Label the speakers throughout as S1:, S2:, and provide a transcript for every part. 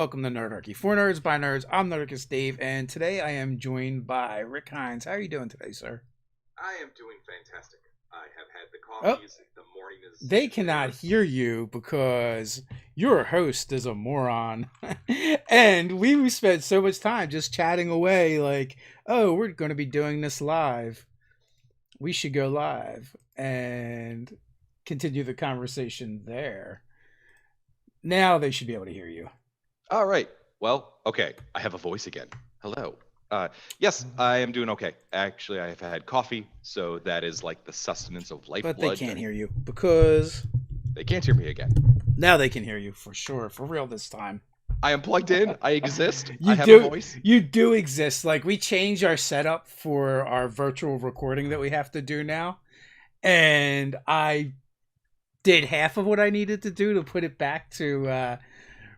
S1: Welcome to Nerdarchy. For nerds, by nerds, I'm Nerdarchist Dave, and today I am joined by Rick Heinz. How are you doing today, sir?
S2: I am doing fantastic. I have had the
S1: Oh,
S2: coffees. The morning
S1: they
S2: is
S1: cannot
S2: there.
S1: hear you because your host is a moron. And we spent so much time just chatting away, like, oh, we're going to be doing this live. We should go live and continue the conversation there. Now they should be able to hear you.
S2: All right. Well, okay. I have a voice again. Hello. Uh, yes, I am doing okay. Actually, I have had coffee, so that is like the sustenance of
S1: But they
S2: lifeblood.
S1: can't hear you because
S2: They can't hear me again.
S1: now they can hear you for sure, for real this time.
S2: I am plugged in. I exist. I
S1: You
S2: have a
S1: do
S2: voice.
S1: you do exist. Like we changed our setup for our virtual recording that we have to do now. And I did half of what I needed to do to put it back to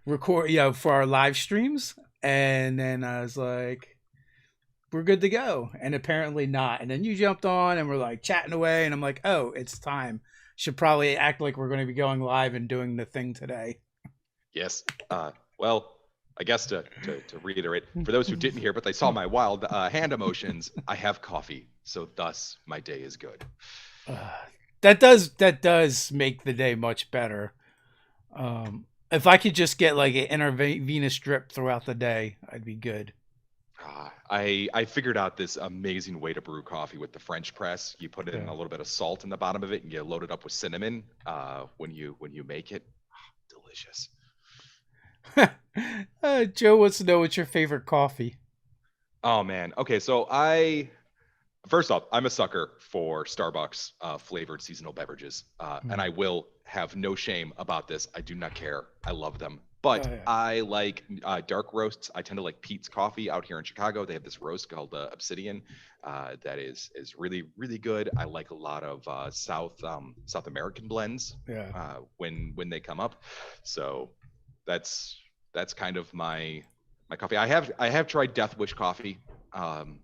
S1: record, for our live streams. And then I was like, we're good to go. And apparently not. And then you jumped on and we're like chatting away. And I'm like, oh, it's time. Should probably act like we're going to be going live and doing the thing today.
S2: Yes. Well, I guess to reiterate, for those who didn't hear, but they saw my wild hand emotions, I have coffee, so thus my day is good.
S1: Uh, that does make the day much better. If I could just get like an intravenous drip throughout the day, I'd be good.
S2: I figured out this amazing way to brew coffee with the French press. You put in
S1: Yeah.
S2: a little bit of salt in the bottom of it, and you load it up with cinnamon. When you make it, delicious.
S1: Joe wants to know what's your favorite coffee.
S2: Oh man. Okay, so I first off, I'm a sucker for Starbucks flavored seasonal beverages, and
S1: Mm.
S2: I will have no shame about this. I do not care. I love them.
S1: Oh
S2: But
S1: yeah.
S2: I like dark roasts. I tend to like Pete's Coffee out here in Chicago. They have this roast called Obsidian that is really really good. I like a lot of South American blends
S1: Yeah.
S2: when they come up. So that's that's kind of my coffee. I have tried Death Wish coffee. Um,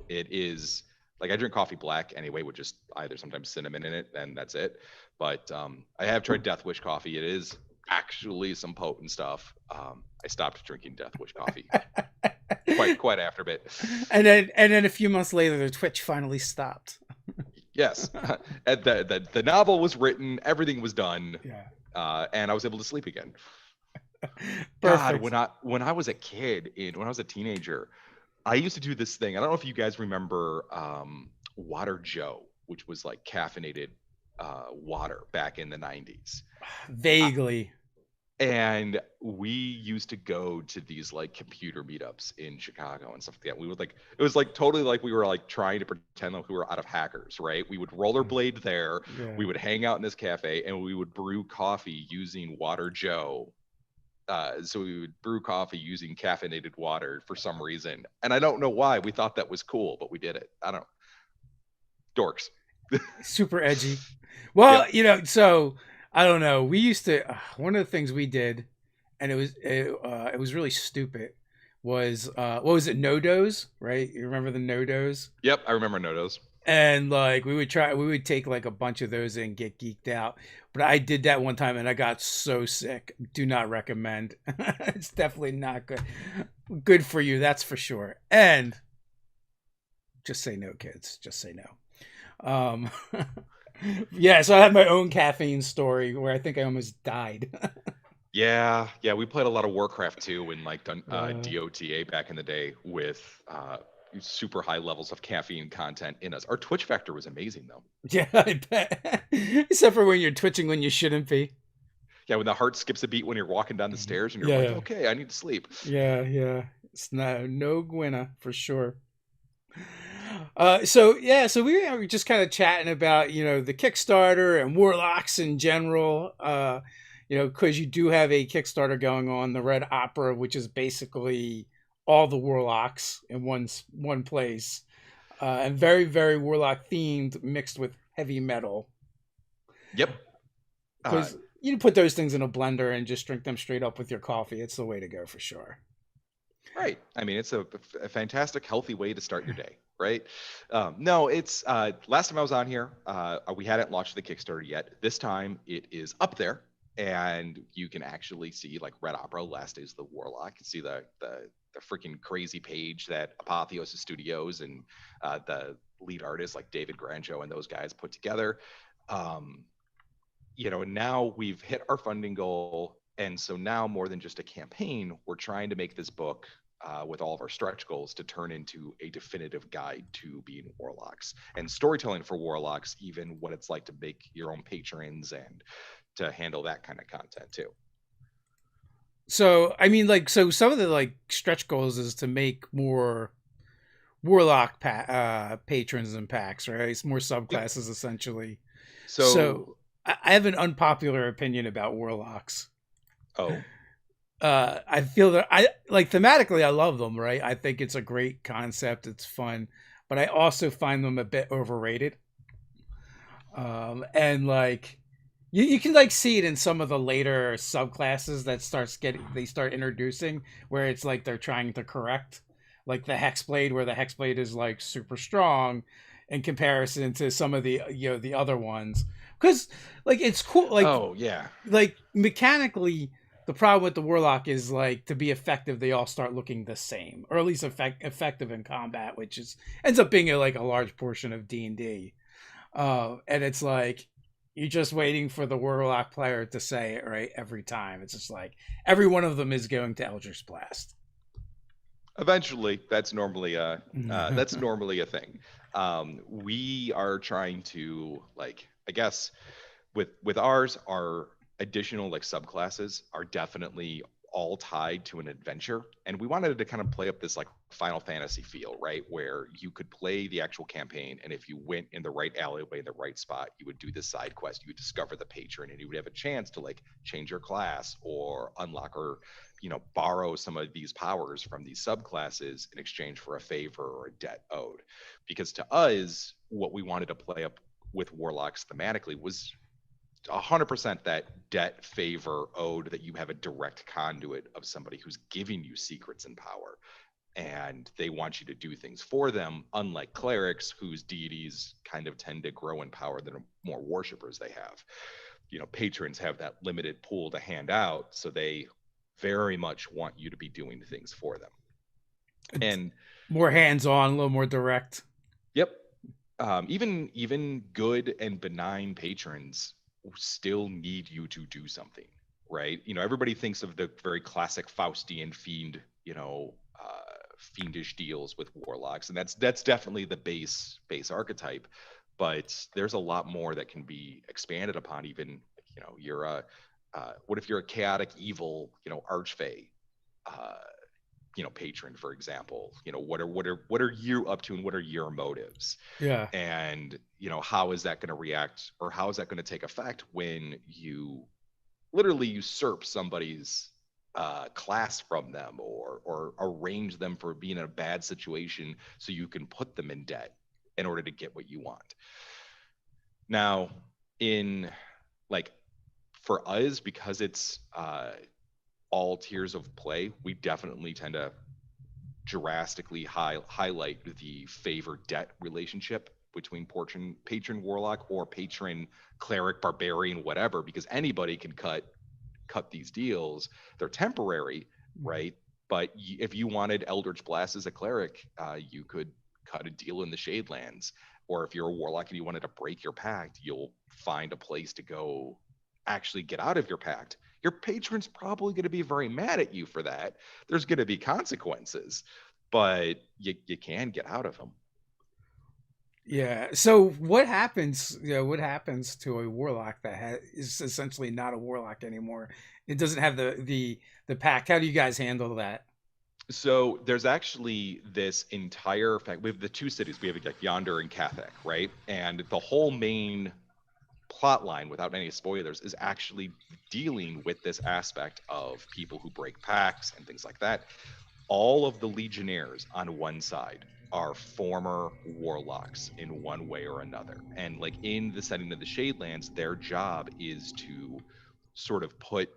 S2: it is like I drink coffee black anyway, with just either sometimes cinnamon in it, and that's it. But I have tried Death Wish coffee. It is actually some potent stuff. I stopped drinking Death Wish coffee quite after a bit.
S1: And then a few months later, the Twitch finally stopped.
S2: Yes, and the novel was written, everything was done,
S1: Yeah.
S2: and I was able to sleep again. God,
S1: Perfect.
S2: when I was a kid, when I was a teenager, I used to do this thing. I don't know if you guys remember Water Joe, which was like caffeinated water back in the 90s. Uh,
S1: Vaguely.
S2: and we used to go to these like computer meetups in Chicago and stuff like that. We would like it was like totally like we were like trying to pretend like we were out of Hackers, right? We would rollerblade there,
S1: Yeah.
S2: we would hang out in this cafe, and we would brew coffee using Water Joe. So we would brew coffee using caffeinated water for some reason, and I don't know why we thought that was cool, but we did it. I don't dorks.
S1: Super edgy. Well,
S2: Yep.
S1: so I don't know. We used to one of the things we did, and it was really stupid. Was what was it? No-dos, right? You remember the no-dos?
S2: Yep, I remember Nodos.
S1: And like we would take like a bunch of those and get geeked out. But I did that one time and I got so sick. Do not recommend. It's definitely not good. Good for you, that's for sure. And just say no, kids. Just say no. Yeah, so I had my own caffeine story where I think I almost died.
S2: Yeah, we played a lot of Warcraft 2 and like done
S1: uh,
S2: DOTA back in the day with super high levels of caffeine content in us. Our Twitch factor was amazing though.
S1: yeah, I bet. Except for when you're twitching when you shouldn't be.
S2: Yeah, when the heart skips a beat when you're walking down the stairs and you're
S1: Yeah,
S2: like,
S1: yeah.
S2: okay, I need to sleep.
S1: Yeah. It's no Gwynna for sure. So we were just kind of chatting about the Kickstarter and Warlocks in general. Because you do have a Kickstarter going on, the Red Opera, which is basically all the Warlocks in one place, and very very Warlock themed, mixed with heavy metal.
S2: Yep. Uh,
S1: Because you put those things in a blender and just drink them straight up with your coffee. It's the way to go for sure.
S2: right. I mean, it's a fantastic, healthy way to start your day, right? No, it's last time I was on here, we hadn't launched the Kickstarter yet. This time it is up there. and you can actually see like Red Opera, Last Days of the Warlock. You see the freaking crazy page that Apotheosis Studios and the lead artists like David Granjo and those guys put together. Um, now we've hit our funding goal, and so now more than just a campaign, we're trying to make this book with all of our stretch goals to turn into a definitive guide to being warlocks and storytelling for warlocks, even what it's like to make your own patrons and to handle that kind of content too.
S1: So I mean, like, so some of the like stretch goals is to make more warlock patrons and packs, right? It's more
S2: Yep.
S1: subclasses essentially.
S2: So,
S1: So I have an unpopular opinion about warlocks.
S2: oh,
S1: I feel that I like thematically, I love them, right? I think it's a great concept. It's fun, but I also find them a bit overrated. And like you can like see it in some of the later subclasses that they start introducing where it's like they're trying to correct like the hexblade where the hexblade is like super strong in comparison to some of the the other ones because like it's cool
S2: oh yeah.
S1: like mechanically the problem with the warlock is like to be effective they all start looking the same or at least effective in combat, which is ends up being like a large portion of D&D. And it's like you're just waiting for the warlock player to say it right every time. It's just like every one of them is going to Eldritch Blast.
S2: Eventually, that's normally a thing. We are trying to like, I guess, with ours, our additional like subclasses are definitely all tied to an adventure, and we wanted to kind of play up this like Final Fantasy feel, right, where you could play the actual campaign, and if you went in the right alleyway in the right spot, you would do this side quest, you would discover the patron, and you would have a chance to like change your class or unlock or borrow some of these powers from these subclasses in exchange for a favor or a debt owed. Because to us, what we wanted to play up with warlocks thematically was 100% that debt favor owed, that you have a direct conduit of somebody who's giving you secrets and power, and they want you to do things for them, unlike clerics whose deities kind of tend to grow in power the more worshippers they have. Patrons have that limited pool to hand out, so they very much want you to be doing things for them. And
S1: more hands-on, a little more direct.
S2: yep, even good and benign patrons still need you to do something, right? Everybody thinks of the very classic Faustian fiend, fiendish deals with warlocks, and that's definitely the base archetype. But there's a lot more that can be expanded upon. Even you're a what if you're a chaotic evil, archfey, patron, for example? What are you up to, and what are your motives?
S1: Yeah.
S2: And how is that going to react, or how is that going to take effect when you literally usurp somebody's class from them, or arrange them for being in a bad situation so you can put them in debt in order to get what you want. Now, in like for us, because it's all tiers of play, we definitely tend to drastically highlight the favor debt relationship between patron warlock or patron cleric barbarian, whatever, because anybody can cut these deals. They're temporary, right? But if you wanted Eldritch Blast as a cleric, you could cut a deal in the Shadelands. Or if you're a warlock and you wanted to break your pact, you'll find a place to go actually get out of your pact. Your patron's probably going to be very mad at you for that. There's going to be consequences, but you can get out of them.
S1: Yeah. So what happens? What happens to a warlock that is essentially not a warlock anymore? It doesn't have the pact. How do you guys handle that?
S2: So there's actually this entire fact. We have the two cities. We have like Yonder and Kathak, right? And the whole main plot line, without any spoilers, is actually dealing with this aspect of people who break pacts and things like that. All of the legionnaires on one side are former warlocks in one way or another, and like in the setting of the Shadelands, their job is to sort of put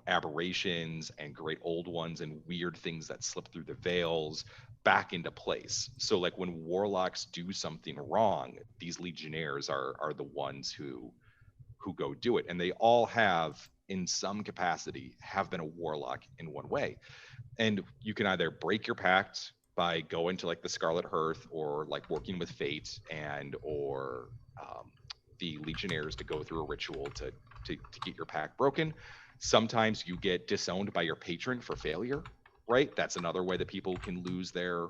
S2: aberrations and great old ones and weird things that slip through the veils back into place. So like when warlocks do something wrong, these legionnaires are the ones who who go do it, and they all have, in some capacity, have been a warlock in one way. And you can either break your pact by going to like the Scarlet Hearth, or like working with Fate, and or the Legionnaires to go through a ritual to get your pact broken. Sometimes you get disowned by your patron for failure, right? That's another way that people can lose their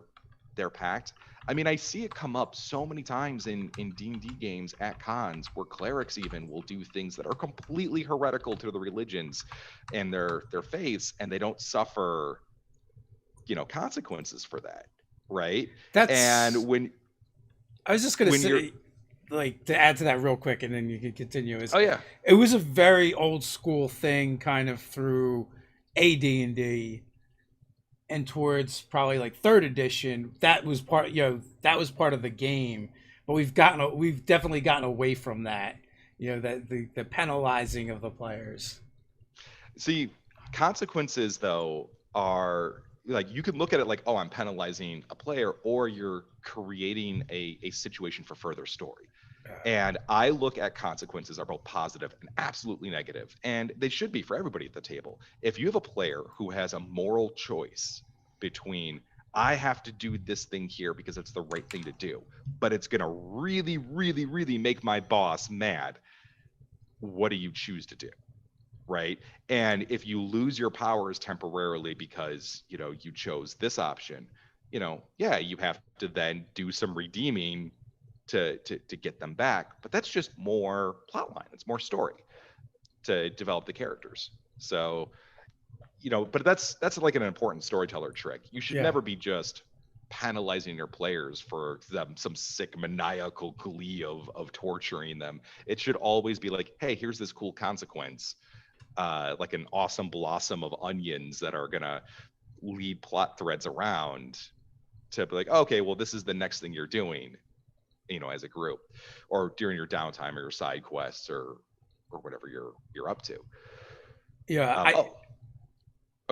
S2: pact. I mean, I see it come up so many times in D&D games at cons, where clerics even will do things that are completely heretical to the religions and their faiths, and they don't suffer, consequences for that, right?
S1: That's
S2: And when
S1: I was just gonna
S2: when you're
S1: say, like, to add to that real quick, and then you can continue.
S2: oh yeah,
S1: It was a very old school thing, kind of through AD&D, and towards probably like third edition. That was part of the game. But we've definitely gotten away from that. That the penalizing of the players.
S2: see, consequences though are like, you can look at it like, oh, I'm penalizing a player, or you're creating a situation for further story. And I look at consequences are both positive and absolutely negative, and they should be for everybody at the table. If you have a player who has a moral choice between, I have to do this thing here because it's the right thing to do, but it's going to really, really, really make my boss mad, what do you choose to do? Right? And if you lose your powers temporarily because, you chose this option, yeah, you have to then do some redeeming to get them back. But that's just more plot line. It's more story to develop the characters. So, but that's like an important storyteller trick. You should never be just penalizing your players for some sick maniacal glee of torturing them. It should always be like, hey, here's this cool consequence, like an awesome blossom of onions that are gonna lead plot threads around, to be like, okay, well, this is the next thing you're doing, as a group, or during your downtime or your side quests, or whatever you're up to.
S1: Yeah.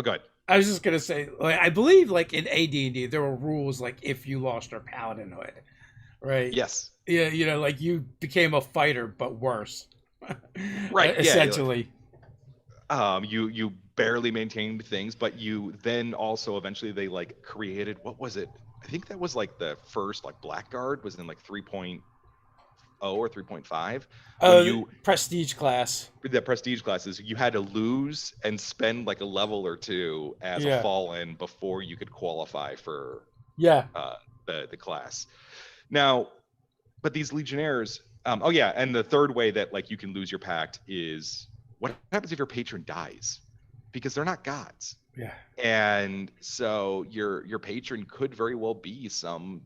S2: Go ahead.
S1: I was just gonna say, like, I believe, like, in AD&D, there were rules like if you lost your paladinhood, right?
S2: Yes.
S1: Yeah, like you became a fighter but worse.
S2: Right.
S1: Essentially.
S2: Yeah. You barely maintained things, but you then also eventually they like created, what was it? I think that was like the first like Blackguard was in like 3.0 or 3.5. When you
S1: prestige class.
S2: The prestige classes, you had to lose and spend like a level or two as a fallen before you could qualify for the class. Now, but these legionnaires, and the third way that like you can lose your pact is, what happens if your patron dies? Because they're not gods.
S1: Yeah.
S2: And so your patron could very well be some,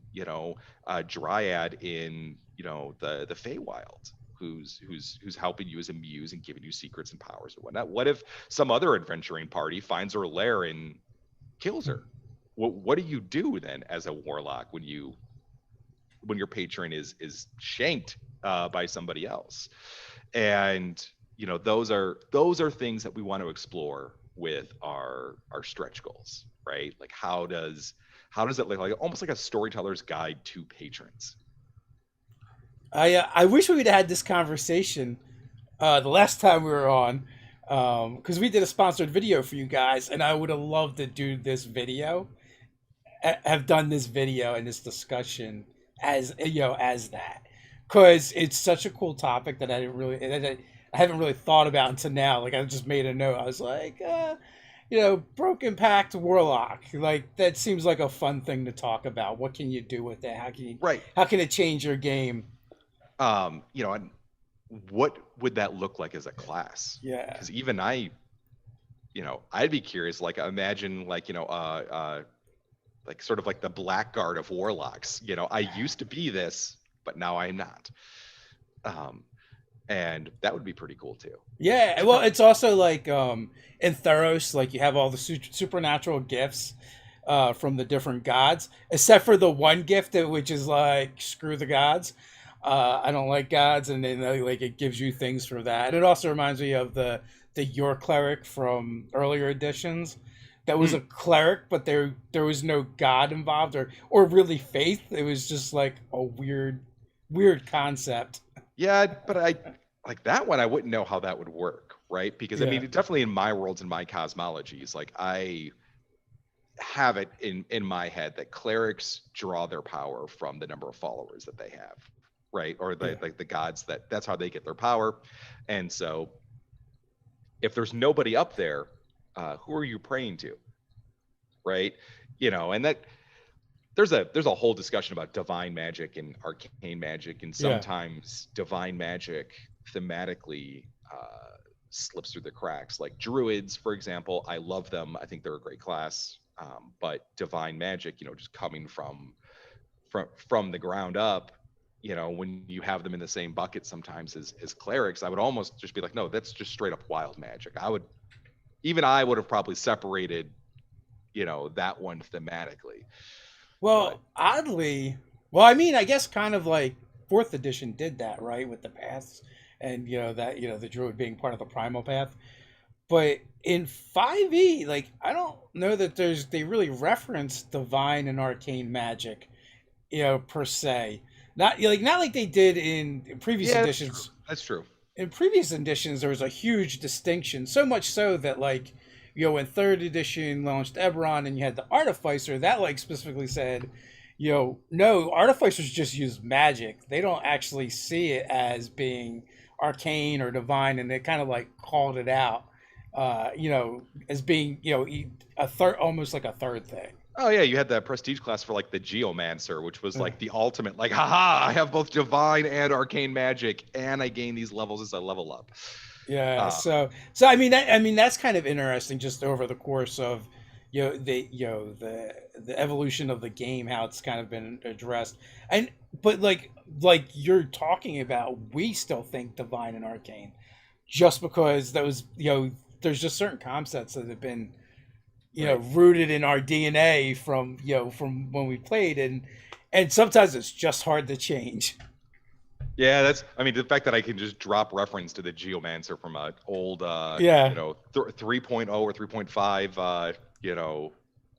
S2: dryad in, the Feywild, who's helping you as a muse and giving you secrets and powers and whatnot. What if some other adventuring party finds her lair and kills her? What do you do then as a warlock when your patron is shanked by somebody else? And those are things that we want to explore with our stretch goals, right? Like, how does it look like, almost like a storyteller's guide to patrons?
S1: I wish we would have had this conversation the last time we were on, because we did a sponsored video for you guys, and I would have loved to do this video, have done this video and this discussion as that, because it's such a cool topic that I haven't really thought about until now. Like, I just made a note. I was like, Broken Pact Warlock. Like, that seems like a fun thing to talk about. What can you do with that? How can it change your game?
S2: And what would that look like as a class?
S1: Yeah.
S2: Because even I'd be curious. Like, imagine like, like sort of like the Blackguard of warlocks. I used to be this, but now I'm not. And that would be pretty cool too.
S1: Yeah, well, it's also like in Theros, like, you have all the supernatural gifts from the different gods, except for the one gift which is like, screw the gods. I don't like gods, and then like it gives you things for that. And it also reminds me of the Your Cleric from earlier editions. That was a cleric, but there was no god involved or really faith. It was just like a weird concept.
S2: Yeah, but like that one, I wouldn't know how that would work, right? Because I
S1: Yeah.
S2: mean, definitely in my worlds and my cosmologies, like I have it in my head that clerics draw their power from the number of followers that they have, right? Or
S1: Yeah.
S2: like the gods, that's how they get their power. And so if there's nobody up there, who are you praying to, right? And that there's a whole discussion about divine magic and arcane magic, and
S1: Yeah.
S2: sometimes divine magic thematically slips through the cracks. Like druids, for example, I love them. I think they're a great class. But divine magic, just coming from the ground up, when you have them in the same bucket sometimes as clerics, I would almost just be like, no, that's just straight up wild magic. I would have probably separated, that one thematically. But
S1: Well, oddly, well, I mean, I guess kind of like fourth edition did that, right, with the paths, and that the druid being part of the primal path. But in 5e, like I don't know that they really reference divine and arcane magic, per se. Not like they did in previous
S2: yeah, that's true.
S1: editions.
S2: That's true.
S1: In previous editions there was a huge distinction, so much so that like when third edition launched Eberron and you had the artificer that like specifically said, no, artificers just use magic, they don't actually see it as being arcane or divine, and they kind of like called it out, as being a third, almost like a third thing.
S2: Oh yeah, you had that prestige class for like the Geomancer, which was like the ultimate, like, haha, I have both divine and arcane magic, and I gain these levels as I level up.
S1: Yeah,
S2: Uh,
S1: so I mean that's kind of interesting, just over the course of the evolution of the game, how it's kind of been addressed. And but like you're talking about, we still think divine and arcane, just because those there's just certain concepts that have been
S2: right.
S1: rooted in our DNA from when we played, and sometimes it's just hard to change.
S2: Yeah, I mean, the fact that I can just drop reference to the Geomancer from an old,
S1: Yeah.
S2: 3.0 or 3.5,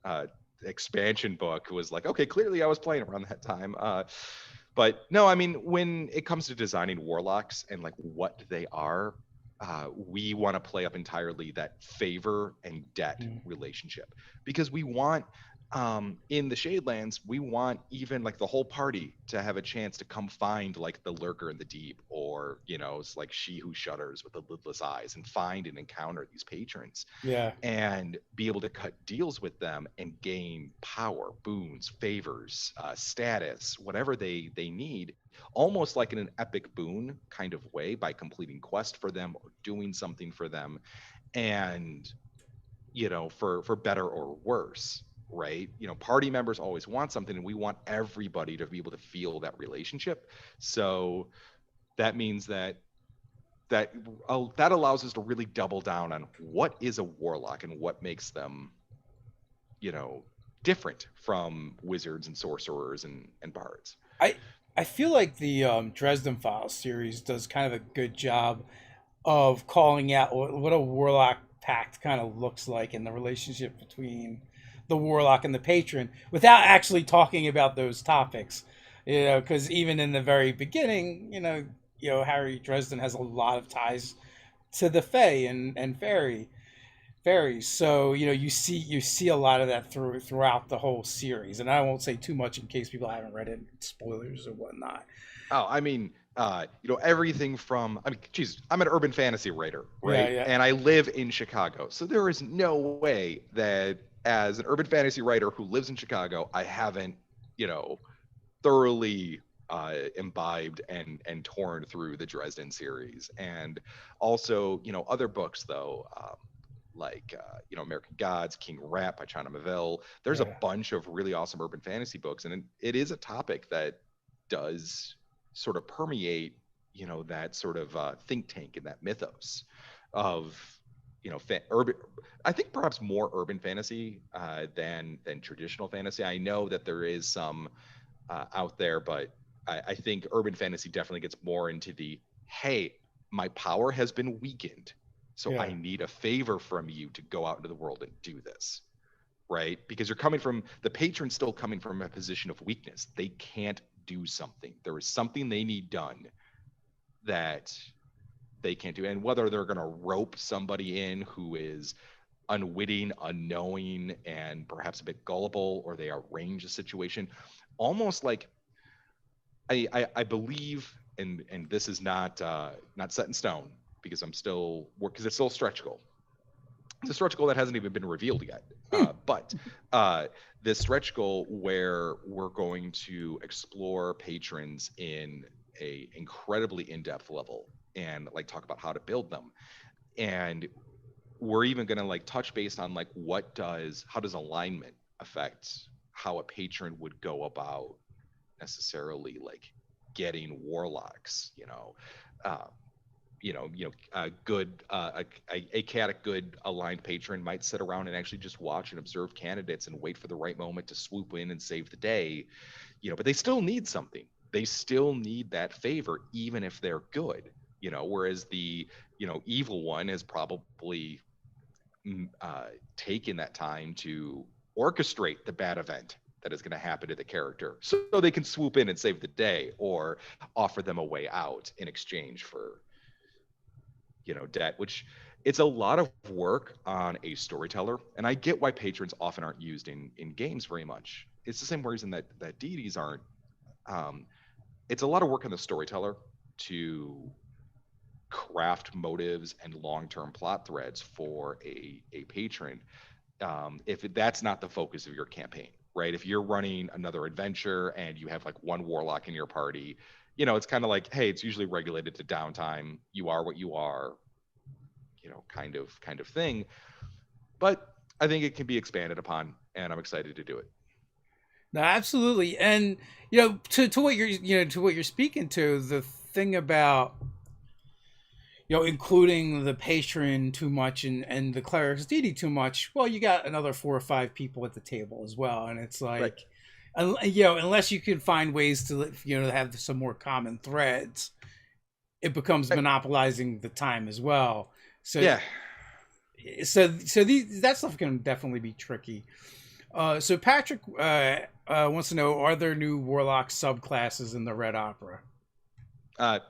S2: uh, expansion book was like, okay, clearly I was playing around that time. But no, I mean, when it comes to designing warlocks and like what they are, we want to play up entirely that favor and debt
S1: Mm.
S2: relationship, because we want, in the Shadelands, we want even like the whole party to have a chance to come find like the lurker in the deep, or it's like she who shudders with the lidless eyes, and find and encounter these patrons
S1: Yeah.
S2: and be able to cut deals with them and gain power, boons, favors, status, whatever they need, almost like in an epic boon kind of way, by completing quest for them or doing something for them. And for better or worse, right? Party members always want something, and we want everybody to be able to feel that relationship. So that means that allows us to really double down on what is a warlock and what makes them, you know, different from wizards and sorcerers and bards.
S1: I I feel like the Dresden Files series does kind of a good job of calling out what a warlock pact kind of looks like, in the relationship between the warlock and the patron, without actually talking about those topics. Because even in the very beginning, Harry Dresden has a lot of ties to the Fae and fairies. So you see a lot of that throughout the whole series, and I won't say too much in case people haven't read it, spoilers or whatnot.
S2: Oh, I mean, everything from, I mean, geez, I'm an urban fantasy writer,
S1: Yeah,
S2: right?
S1: yeah,
S2: And I live in Chicago. So there is no way that as an urban fantasy writer who lives in Chicago, I haven't, you know, thoroughly imbibed and torn through the Dresden series. And also, other books though, like American Gods, King Rat by China Miéville. There's a
S1: yeah,
S2: bunch of really awesome urban fantasy books, and it is a topic that does sort of permeate, that sort of think tank and that mythos of, urban. I think perhaps more urban fantasy than traditional fantasy. I know that there is some out there, but I think urban fantasy definitely gets more into the, hey, my power has been weakened, so
S1: yeah.
S2: I need a favor from you to go out into the world and do this, right? Because you're coming from the patron, still coming from a position of weakness. They can't do something. There is something they need done that they can't do, and whether they're going to rope somebody in who is unwitting, unknowing, and perhaps a bit gullible, or they arrange a situation, almost like I believe, and this is not set in stone because I'm still because it's still a stretch goal. It's a stretch goal that hasn't even been revealed yet. But this stretch goal where we're going to explore patrons in a incredibly in-depth level and like talk about how to build them. And we're even going to like touch base on like how does alignment affect how a patron would go about necessarily like getting warlocks, uh, a good a chaotic good aligned patron might sit around and actually just watch and observe candidates and wait for the right moment to swoop in and save the day, but they still need something. They still need that favor even if they're good, whereas the evil one has probably taken that time to orchestrate the bad event that is going to happen to the character so they can swoop in and save the day or offer them a way out in exchange for debt, which it's a lot of work on a storyteller. And I get why patrons often aren't used in games very much. It's the same reason that deities aren't. It's a lot of work on the storyteller to craft motives and long-term plot threads for a patron, if that's not the focus of your campaign, right? If you're running another adventure and you have like one warlock in your party, it's kind of like, hey, it's usually regulated to downtime. You are what you are, kind of thing. But I think it can be expanded upon, and I'm excited to do it.
S1: No, absolutely. And to what you're speaking to, the thing about including the patron too much and the cleric's deity too much, well, you got another 4 or 5 people at the table as well, and it's like,
S2: Right.
S1: Unless you can find ways to have some more common threads, it becomes monopolizing the time as well. So
S2: Yeah.
S1: that stuff can definitely be tricky. So Patrick wants to know: are there new Warlock subclasses in the Red Opera?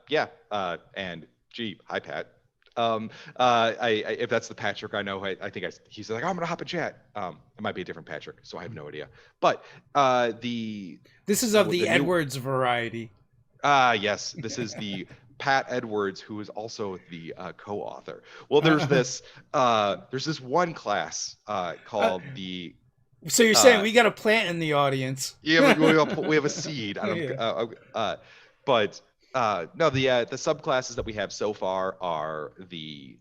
S2: Yeah. And gee, hi Pat. If that's the Patrick I know, I think he's like, oh, I'm gonna hop in chat. It might be a different Patrick, so I have no idea. But
S1: this is of the
S2: new
S1: Edwards variety.
S2: yes, this is the Pat Edwards, who is also the co-author. Well, there's this one class called the.
S1: So you're saying we got a plant in the audience?
S2: Yeah, we have a seed. But no, the subclasses that we have so far are the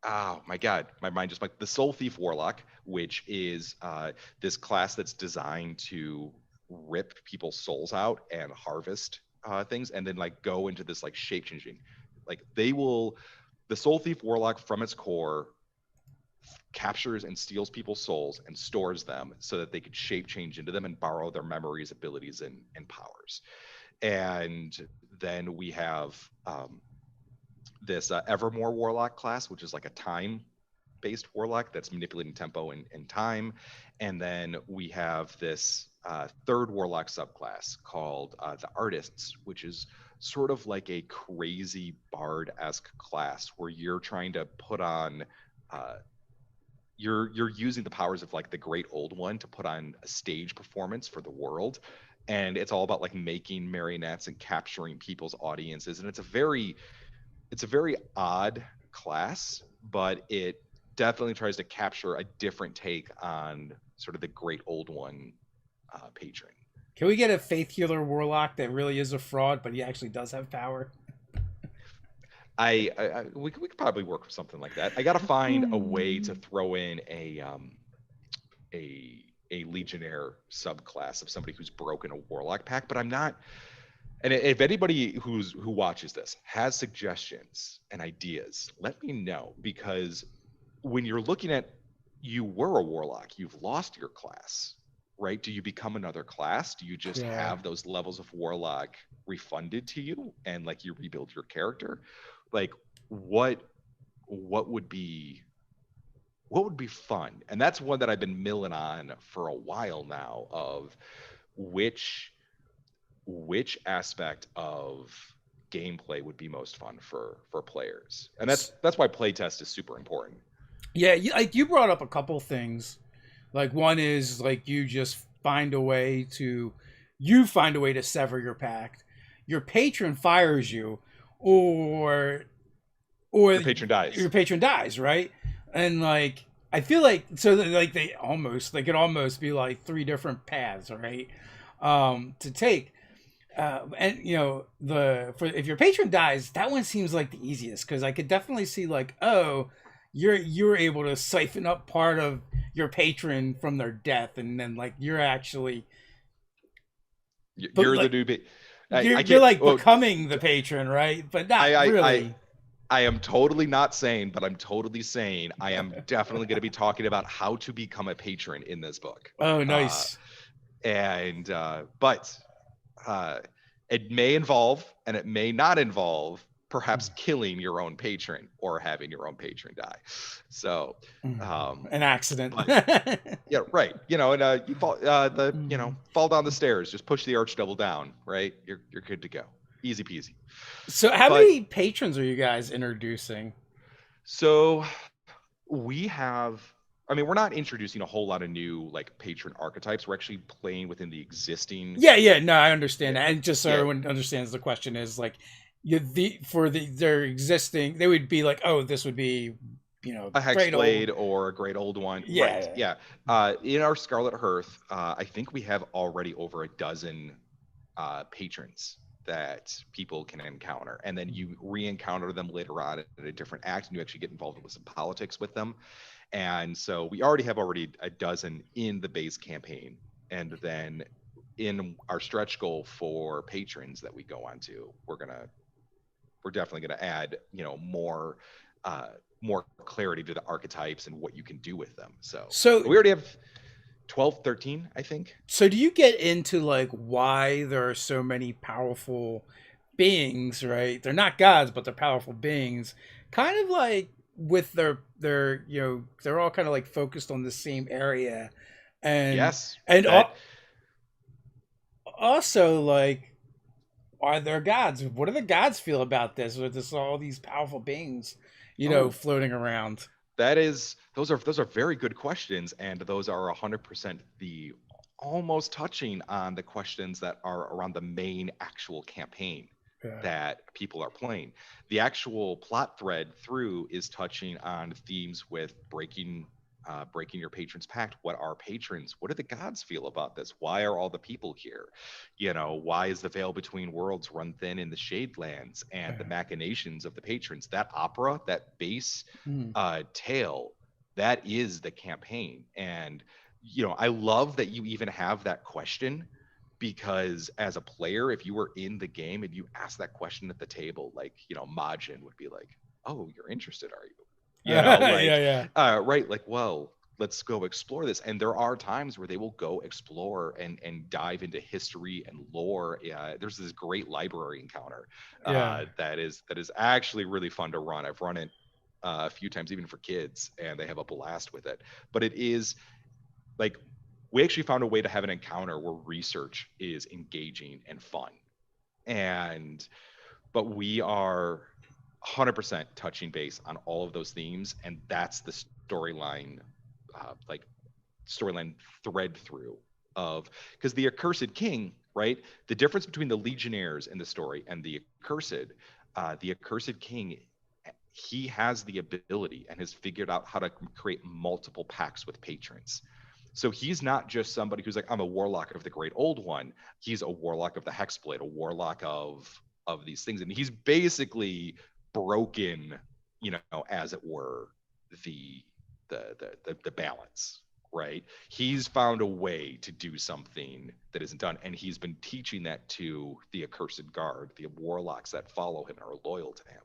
S2: oh my god, my mind just like the Soul Thief Warlock, which is this class that's designed to rip people's souls out and harvest things, and then like go into this like shape changing. Like the Soul Thief Warlock from its core captures and steals people's souls and stores them so that they could shape change into them and borrow their memories, abilities, and powers. And then we have this Evermore Warlock class, which is like a time-based warlock that's manipulating tempo and time. And then we have this third warlock subclass called the Artists, which is sort of like a crazy bard-esque class where you're trying to put on you're using the powers of like the great old one to put on a stage performance for the world, and it's all about like making marionettes and capturing people's audiences, and it's a very odd class, but it definitely tries to capture a different take on sort of the great old one patron.
S1: Can we get a faith healer warlock that really is a fraud, but he actually does have power?
S2: We could probably work with something like that. I got to find a way to throw in a legionnaire subclass of somebody who's broken a warlock pack, but I'm not. And if anybody who watches this has suggestions and ideas, let me know, because when you're looking at, you were a warlock, you've lost your class, right? Do you become another class? Do you just have those levels of warlock refunded to you and like you rebuild your character? Like what would be fun? And that's one that I've been milling on for a while now, of which aspect of gameplay would be most fun for players. And that's why playtest is super important.
S1: Yeah, like you brought up a couple things. Like one is like you find a way to sever your pact. Your patron fires you, or or
S2: Your patron dies.
S1: your patron dies, right? And like I feel like so like they could almost be like three different paths, right? To take. And you know if your patron dies, that one seems like the easiest because I could definitely see like, oh, you're able to siphon up part of your patron from their death, and then like you're actually
S2: You're
S1: like,
S2: the new I
S1: you're
S2: can't.
S1: like
S2: Well,
S1: becoming the patron, right? But not
S2: I
S1: really.
S2: I am totally not saying, but I'm totally saying I am definitely going to be talking about how to become a patron in this book.
S1: Oh,
S2: Uh,
S1: nice.
S2: and but uh, it may involve and it may not involve perhaps killing your own patron or having your own patron die. So,
S1: An accident.
S2: but yeah, right. And you fall fall down the stairs, just push the archdevil down, right? You're good to go. Easy peasy.
S1: So, how
S2: But
S1: many patrons are you guys introducing?
S2: so we have, I mean, we're not introducing a whole lot of new like patron archetypes. We're actually playing within the existing.
S1: Yeah. No, I understand
S2: Yeah,
S1: that. And just so
S2: yeah,
S1: everyone understands, the question is like, their existing, they would be like, oh, this would be,
S2: a
S1: great old.
S2: hexblade or a great old one, right?
S1: Yeah.
S2: Yeah. In our Scarlet Hearth, I think we have already over a dozen patrons that people can encounter, and then you re-encounter them later on at a different act, and you actually get involved with some politics with them. And so we already have a dozen in the base campaign, and then in our stretch goal for patrons that we go on to, we're definitely gonna add uh, more clarity to the archetypes and what you can do with them. So
S1: So,
S2: we already have 12, 13, I think.
S1: so do you get into like why there are so many powerful beings, right? They're not gods, but they're powerful beings. Kind of like with their they're all kind of like focused on the same area, and
S2: Yes,
S1: and
S2: that
S1: also like, are there gods? What do the gods feel about this? With this all these powerful beings,
S2: oh
S1: floating around?
S2: those are very good questions, and those are 100% the almost touching on the questions that are around the main actual campaign
S1: Yeah.
S2: that people are playing. The actual plot thread through is touching on themes with breaking your patron's pact. What are patrons? What do the gods feel about this? Why are all the people here? Why is the veil between worlds run thin in the Shadelands, and the machinations of the patrons? That opera, that base
S1: Mm.
S2: tale, that is the campaign. And I love that you even have that question, because as a player, if you were in the game and you asked that question at the table, like Majin would be like, oh, you're interested, are you?
S1: Yeah,
S2: Like,
S1: yeah.
S2: right, like, well, let's go explore this. And there are times where they will go explore and dive into history and lore. There's this great library encounter
S1: Yeah.
S2: that is actually really fun to run. I've run it a few times, even for kids, and they have a blast with it. But it is like, we actually found a way to have an encounter where research is engaging and fun. And but we are 100% touching base on all of those themes, and that's the storyline, like storyline thread through of, because the accursed king, right? The difference between the legionnaires in the story and the accursed king, he has the ability and has figured out how to create multiple pacts with patrons. So he's not just somebody who's like, I'm a warlock of the great old one. He's a warlock of the hexblade, a warlock of these things, and he's basically broken, as it were, the the balance, right? He's found a way to do something that isn't done, and he's been teaching that to the accursed guard, the warlocks that follow him and are loyal to him.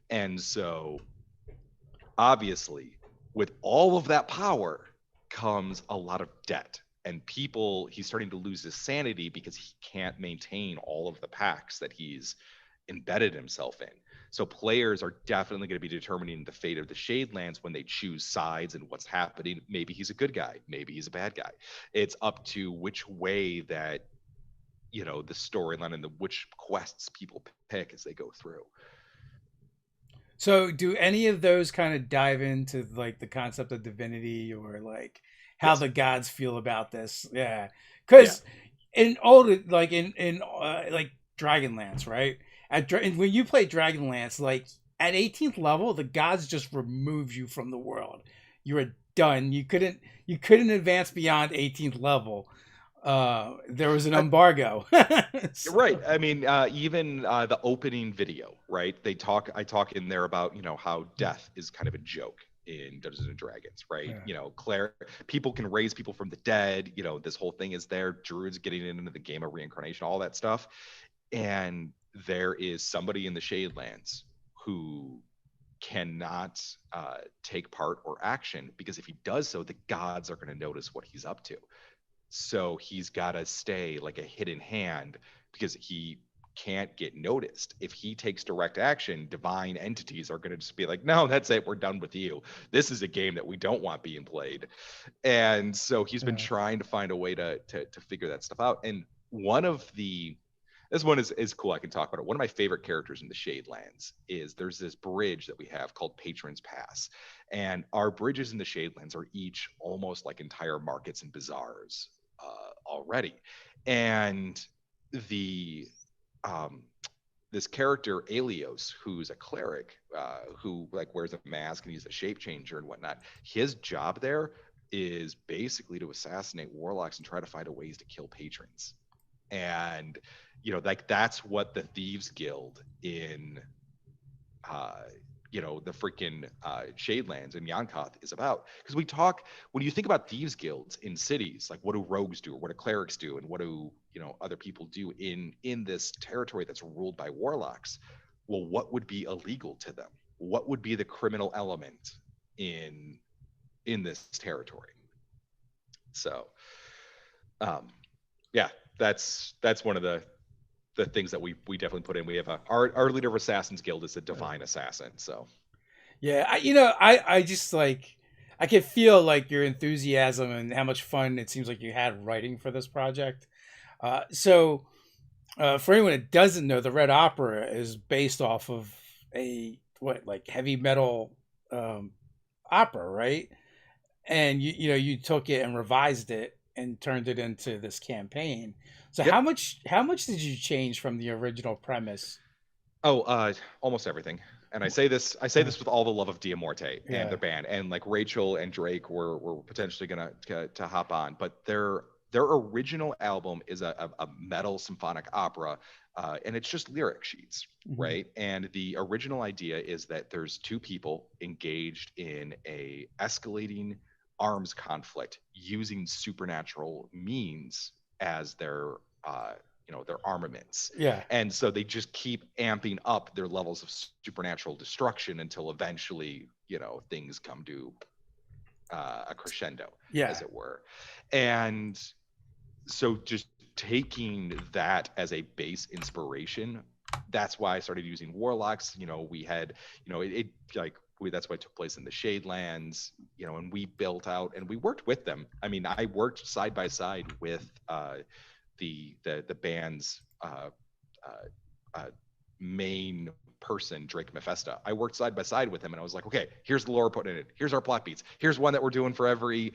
S2: And so obviously, with all of that power comes a lot of debt, and he's starting to lose his sanity because he can't maintain all of the packs that he's embedded himself in. So players are definitely going to be determining the fate of the Shadelands when they choose sides and what's happening. Maybe he's a good guy, maybe he's a bad guy. It's up to which way that the storyline and the which quests people pick as they go through.
S1: So, do any of those kind of dive into like the concept of divinity or like how
S2: Yes.
S1: the gods feel about this? Yeah,
S2: Yeah.
S1: because in old like in like Dragonlance, right? When you play Dragonlance, like at 18th level, the gods just remove you from the world. You were done. You couldn't advance beyond 18th level. There was an
S2: I,
S1: embargo.
S2: Right.
S1: So,
S2: I mean, even the opening video, right? I talk in there about, how death is kind of a joke in Dungeons and Dragons, right?
S1: yeah.
S2: Claire, people can raise people from the dead. This whole thing is there. Druids getting into the game of reincarnation, all that stuff. And there is somebody in the Shadelands who cannot take part or action because if he does so, the gods are going to notice what he's up to. So he's got to stay like a hidden hand because he can't get noticed. If he takes direct action, divine entities are going to just be like, no, that's it. We're done with you. This is a game that we don't want being played. And so he's been
S1: Yeah.
S2: trying to find a way to figure that stuff out. And one of the this one is cool. I can talk about it. One of my favorite characters in the Shadelands is there's this bridge that we have called Patron's Pass. And our bridges in the Shadelands are each almost like entire markets and bazaars already. And the um, this character Alios, who's a cleric, who like wears a mask and he's a shape changer and whatnot. His job there is basically to assassinate warlocks and try to find a ways to kill patrons. And like that's what the Thieves Guild in uh, the freaking Shadelands and Yonkoth is about. Because when you think about thieves guilds in cities, like what do rogues do, or what do clerics do, and what do other people do in this territory that's ruled by warlocks? Well, what would be illegal to them? What would be the criminal element in this territory? So, um, yeah, that's one of the things that we definitely put in. We have our leader of Assassins Guild is a divine assassin. So
S1: Yeah, I just like I can feel like your enthusiasm and how much fun it seems like you had writing for this project. For anyone that doesn't know, the Red Opera is based off of a what like heavy metal um, opera, right? And you took it and revised it and turned it into this campaign. So
S2: yep.
S1: how much did you change from the original premise?
S2: Oh, almost everything. And I say
S1: Uh,
S2: this with all the love of Diamorte and
S1: yeah.
S2: their band, and like Rachel and Drake were potentially gonna to hop on, but their original album is a metal symphonic opera, and it's just lyric sheets,
S1: Mhm.
S2: right? And the original idea is that there's two people engaged in a escalating arms conflict using supernatural means as their uh, their armaments,
S1: Yeah.
S2: and so they just keep amping up their levels of supernatural destruction until eventually things come to a crescendo,
S1: Yeah.
S2: as it were. And so just taking that as a base inspiration, that's why I started using warlocks. We had it like that's why it took place in the Shadelands, and we built out and we worked with them. I mean, I worked side by side with the band's uh, main person, Drake Mephisto. I worked side by side with him, and I was like, okay, here's the lore put in it. Here's our plot beats. Here's one that we're doing for every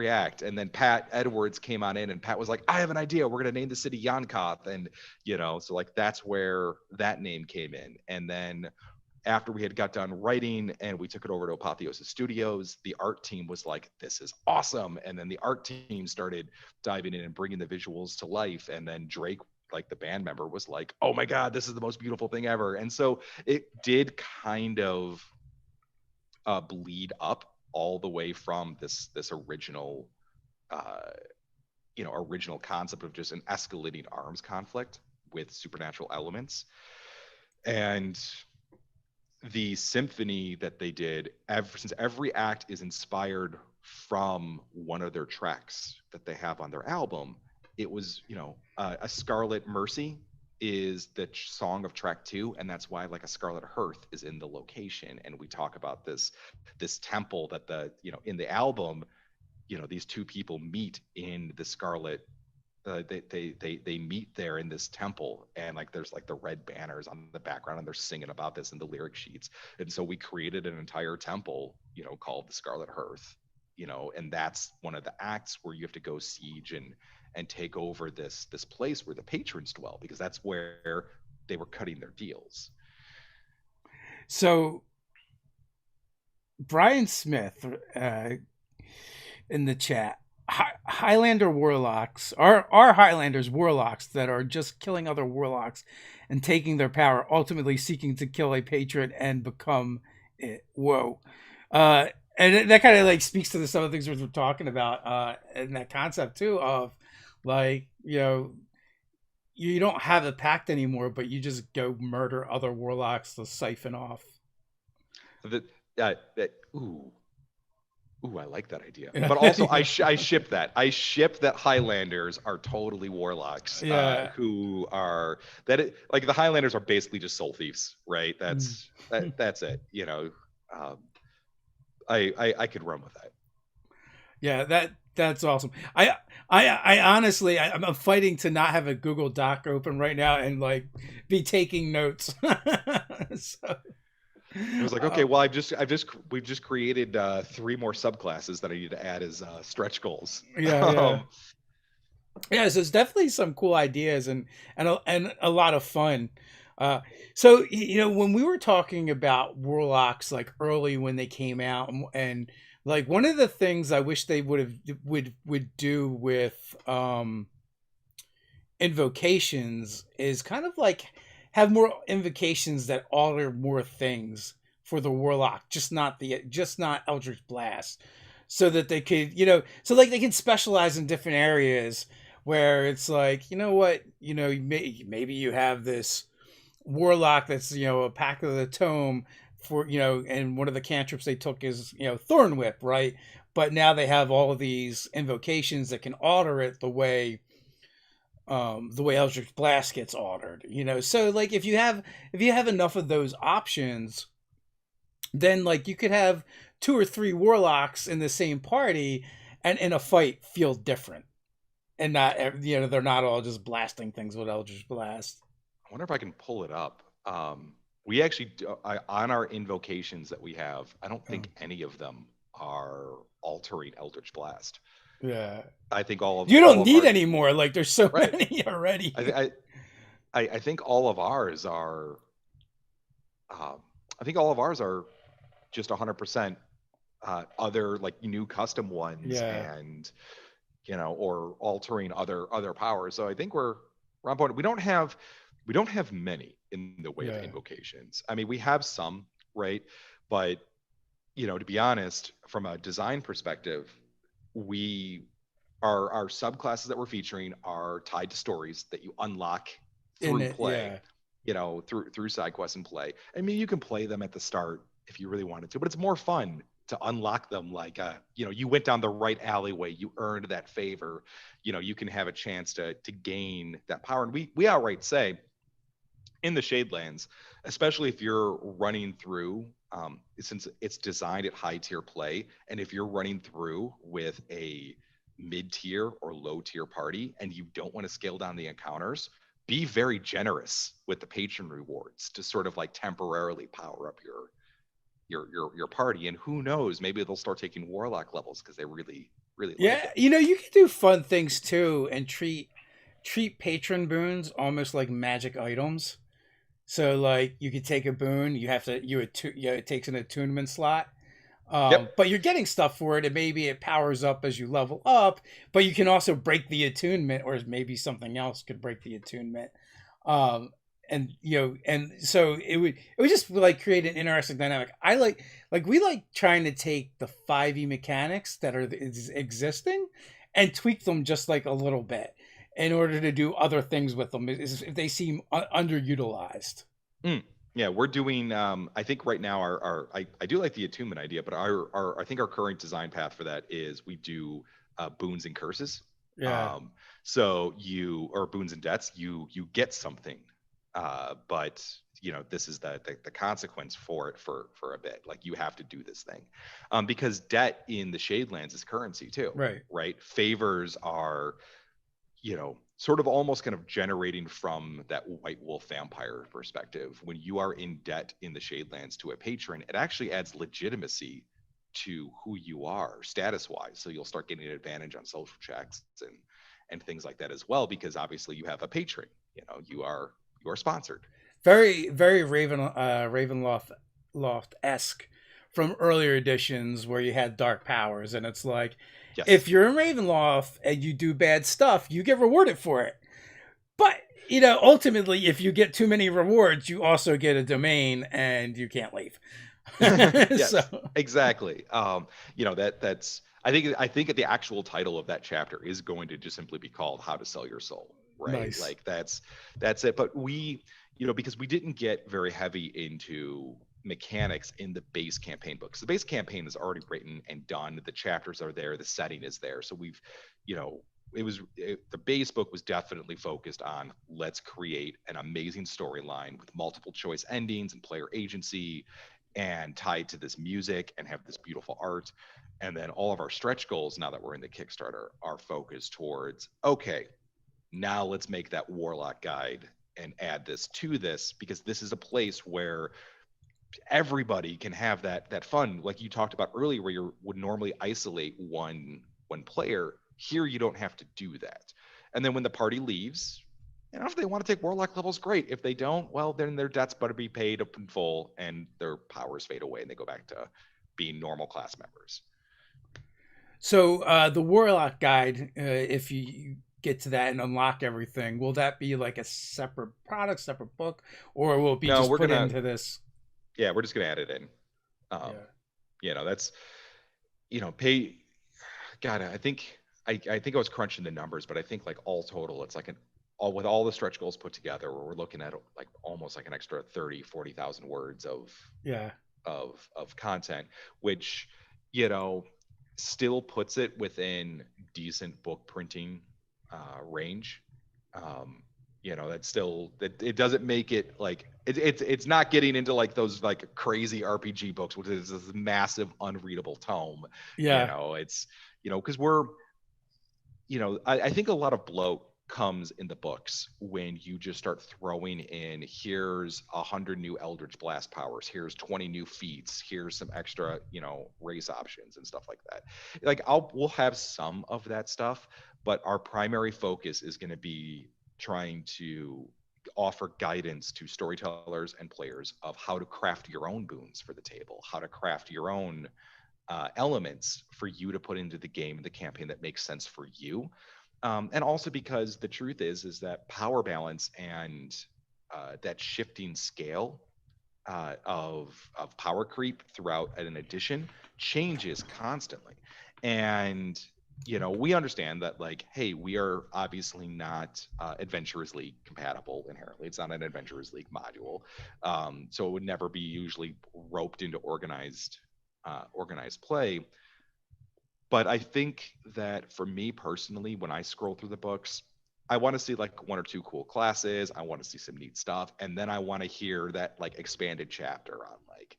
S2: act. And then Pat Edwards came on in, and Pat was like, I have an idea. We're gonna name the city Yonkoth, and so like that's where that name came in. And then after we had got done writing and we took it over to Apotheosis Studios, the art team was like, this is awesome. And then the art team started diving in and bringing the visuals to life. And then Drake, like the band member, was like, oh my God, this is the most beautiful thing ever. And so it did kind of bleed up all the way from this original, uh, original concept of just an escalating arms conflict with supernatural elements. And the symphony that they did, since every act is inspired from one of their tracks that they have on their album, it was a Scarlet Mercy is the song of track 2, and that's why like a Scarlet Hearth is in the location. And we talk about this temple that the in the album, these two people meet in the they meet there in this temple, and like there's like the red banners on the background, and they're singing about this in the lyric sheets. And so we created an entire temple, called the Scarlet Hearth, and that's one of the acts where you have to go siege and take over this place where the patrons dwell, because that's where they were cutting their deals.
S1: So Brian Smith in the chat. Highlander warlocks are Highlanders warlocks that are just killing other warlocks and taking their power, ultimately seeking to kill a patron and become it. Whoa. And that kind of like speaks to some of the things we're talking about and that concept too of like, you don't have a pact anymore, but you just go murder other warlocks to siphon off.
S2: Ooh, I like that idea. But also, I ship that. I ship that Highlanders are totally warlocks.
S1: Yeah.
S2: Who are like the Highlanders are basically just soul thieves, right? That's it. I could run with that.
S1: Yeah, that's awesome. I honestly, I'm fighting to not have a Google Doc open right now and like be taking notes. So,
S2: I was like, okay, well, we've just created 3 more subclasses that I need to add as stretch goals.
S1: Yeah. Yeah, so it's definitely some cool ideas and a lot of fun. So when we were talking about warlocks like early when they came out, and like one of the things I wish they would do with invocations is kind of like have more invocations that alter more things for the warlock, just not Eldritch Blast, so that they could, so like they can specialize in different areas where it's like, maybe you have this warlock that's, a Pact of the Tome for, and one of the cantrips they took is, Thorn Whip, right? But now they have all of these invocations that can alter it the way Eldritch Blast gets altered, So like if you have enough of those options, then like you could have 2 or 3 warlocks in the same party and in a fight feel different. And not, they're not all just blasting things with Eldritch Blast.
S2: I wonder if I can pull it up. We actually, on our invocations that we have, I don't think any of them are altering Eldritch Blast.
S1: Yeah.
S2: I think all of
S1: you don't
S2: all
S1: need
S2: of our,
S1: any more. Like there's so
S2: right.
S1: many already.
S2: I think all of ours are. I think all of ours are just 100% other like new custom ones,
S1: Yeah.
S2: and or altering other powers. So I think we're on point. We don't have many in the way of invocations. I mean, we have some, right? But to be honest, from a design perspective, our subclasses that we're featuring are tied to stories that you unlock through play. Through side quests and play. I mean, you can play them at the start if you really wanted to, but it's more fun to unlock them. Like, you went down the right alleyway, you earned that favor. You can have a chance to gain that power. And we outright say, in the Shadelands, especially if you're running through, since it's designed at high tier play, and if you're running through with a mid-tier or low-tier party and you don't want to scale down the encounters, be very generous with the patron rewards to sort of like temporarily power up your party. And who knows, maybe they'll start taking warlock levels because they really like it.
S1: You can do fun things too and treat patron boons almost like magic items. So like you could take a boon, it takes an attunement slot. But you're getting stuff for it, and maybe it powers up as you level up, but you can also break the attunement, or maybe something else could break the attunement. And so it would just like create an interesting dynamic. We like trying to take the 5e mechanics that are existing and tweak them just like a little bit in order to do other things with them if they seem underutilized.
S2: Yeah, we're doing. I think right now I do like the attunement idea, but I think our current design path for that is we do boons and curses.
S1: Yeah.
S2: So or boons and debts, you get something, but this is the consequence for it for a bit. Like you have to do this thing, because debt in the Shadelands is currency too.
S1: Right.
S2: Favors are. sort of almost kind of generating from that white wolf vampire perspective. When you are in debt in the Shadelands to a patron, it actually adds legitimacy to who you are status wise. So you'll start getting an advantage on social checks and things like that as well, because obviously you have a patron. You are sponsored.
S1: Very, very Ravenloft esque from earlier editions where you had dark powers, and it's like, if
S2: Yes.
S1: you're in Ravenloft and you do bad stuff, you get rewarded for it. But ultimately, if you get too many rewards, you also get a domain and you can't leave. So
S2: Yes, exactly. That's I think the actual title of that chapter is going to just simply be called "How to Sell Your Soul," right?
S1: nice.
S2: Like that's it. But because we didn't get very heavy into mechanics in the base campaign books. The base campaign is already written and done. The chapters are there. The setting is there. So the base book was definitely focused on, let's create an amazing storyline with multiple choice endings and player agency, and tied to this music and have this beautiful art. And then all of our stretch goals, now that we're in the Kickstarter, are focused towards, okay, now let's make that Warlock guide and add this to this, because this is a place where everybody can have that fun, like you talked about earlier, where you would normally isolate one player. Here you don't have to do that. And then when the party leaves, if they want to take Warlock levels, great. If they don't, well, then their debts better be paid up in full, and their powers fade away, and they go back to being normal class members.
S1: So the Warlock guide, if you get to that and unlock everything, will that be like a separate product, separate book, or will it be
S2: No,
S1: just
S2: we're
S1: put
S2: gonna,
S1: into this?
S2: yeah, we're just gonna add it in. Um,
S1: Yeah.
S2: that's, pay. God, I think I was crunching the numbers, but I think like all total, it's like all with all the stretch goals put together, we're looking at like almost like an extra 30,000-40,000 words
S1: Yeah.
S2: of content, which you know still puts it within decent book printing range. That's still, that it doesn't make it like it's not getting into like those like crazy RPG books, which is this massive unreadable tome.
S1: Yeah.
S2: It's because we're I think a lot of bloat comes in the books when you just start throwing in, here's 100 new Eldritch Blast powers, here's 20 new feats, here's some extra race options and stuff like that. Like we'll have some of that stuff, but our primary focus is going to be trying to offer guidance to storytellers and players of how to craft your own boons for the table, how to craft your own elements for you to put into the game, the campaign that makes sense for you. And also because the truth is that power balance and that shifting scale of power creep throughout an edition changes constantly. And we understand that, like, hey, we are obviously not Adventurers League compatible inherently. It's not an Adventurers League module, so it would never be usually roped into organized play. But I think that for me personally, when I scroll through the books, I want to see like one or two cool classes. I want to see some neat stuff, and then I want to hear that like expanded chapter on like,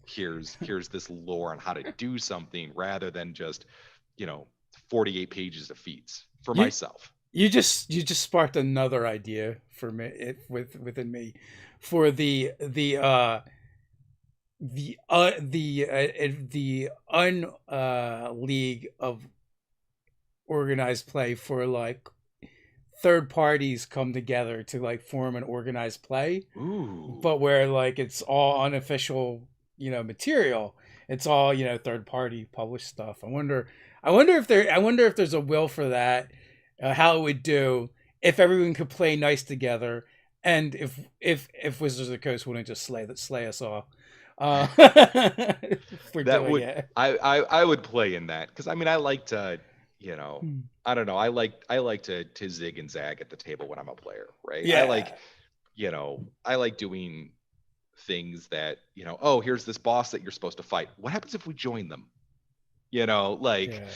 S2: here's this lore on how to do something, rather than just 48 pages of feats for
S1: You
S2: myself.
S1: you just sparked another idea for me, within me, for the league of organized play, for like third parties come together to like form an organized play,
S2: Ooh.
S1: but where like it's all unofficial material. It's all third party published stuff. I wonder if there's a will for that, how it would do if everyone could play nice together, and if Wizards of the Coast wouldn't just slay us all, for
S2: That
S1: doing
S2: would,
S1: it.
S2: I would play in that, because I mean I like to,
S1: Hmm.
S2: I don't know, I like to zig and zag at the table when I'm a player, right?
S1: Yeah.
S2: I like doing things that, oh, here's this boss that you're supposed to fight. What happens if we join them? Like,
S1: Yeah.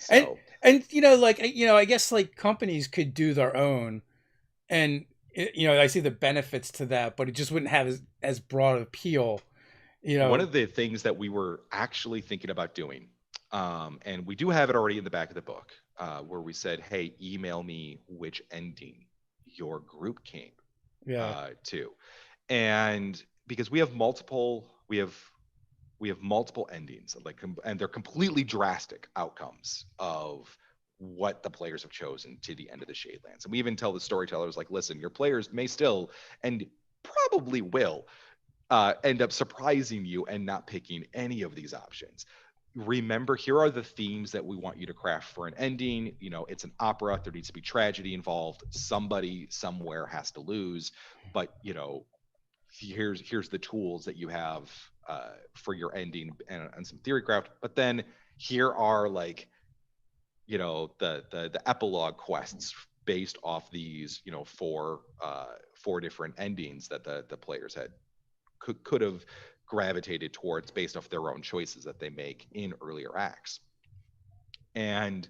S1: and
S2: so
S1: and like, I guess like companies could do their own, and I see the benefits to that, but it just wouldn't have as broad appeal, you
S2: one
S1: know
S2: of the things that we were actually thinking about doing, And we do have it already in the back of the book, where we said, hey, email me which ending your group came
S1: Yeah.
S2: to. And because we have multiple endings, and they're completely drastic outcomes of what the players have chosen to the end of the Shadelands. And we even tell the storytellers, like, listen, your players may still, and probably will, end up surprising you and not picking any of these options. Remember, here are the themes that we want you to craft for an ending. It's an opera. There needs to be tragedy involved. Somebody somewhere has to lose, but here's the tools that you have for your ending, and some theory craft. But then here are, like, the epilogue quests based off these four different endings that the players could have gravitated towards based off their own choices that they make in earlier acts. And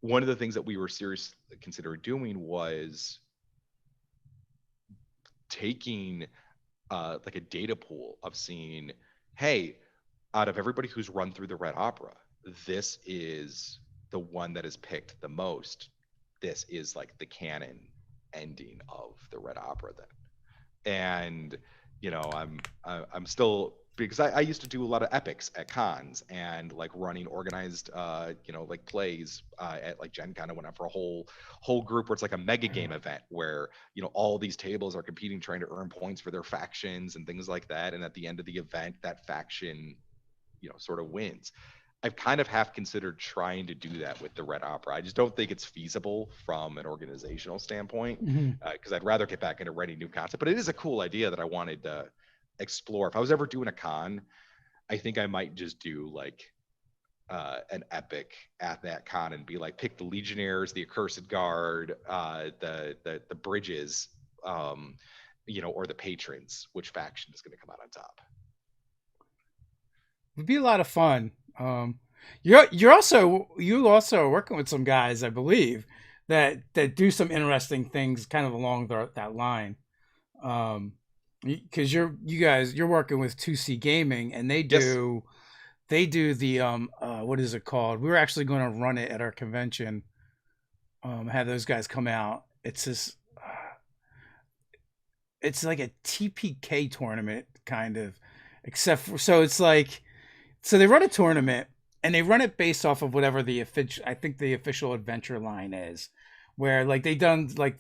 S2: one of the things that we were seriously considering doing was taking like a data pool of seeing, hey, out of everybody who's run through the Red Opera, this is the one that is picked the most. This is like the canon ending of the Red Opera then. And I'm still, because I used to do a lot of epics at cons, and like running organized like plays at like Gen Con. I went out for a whole group where it's like a mega game event where all these tables are competing, trying to earn points for their factions and things like that, and at the end of the event that faction sort of wins. I've kind of half considered trying to do that with the Red Opera. I just don't think it's feasible from an organizational standpoint, because I'd rather get back into writing new content. But it is a cool idea that I wanted to explore. If I was ever doing a con, I think I might just do like an epic at that con and be like, pick the Legionnaires, the Accursed Guard, the Bridges, or the Patrons. Which faction is going to come out on top?
S1: It'd be a lot of fun. You also are working with some guys, I believe, that do some interesting things kind of along that line. Because you're working with 2C Gaming, and they
S2: Yes.
S1: do the what is it called? We were actually going to run it at our convention. Have those guys come out. It's this. It's like a TPK tournament kind of, except for, so it's like, so they run a tournament and they run it based off of whatever the official adventure line is, where like they've done one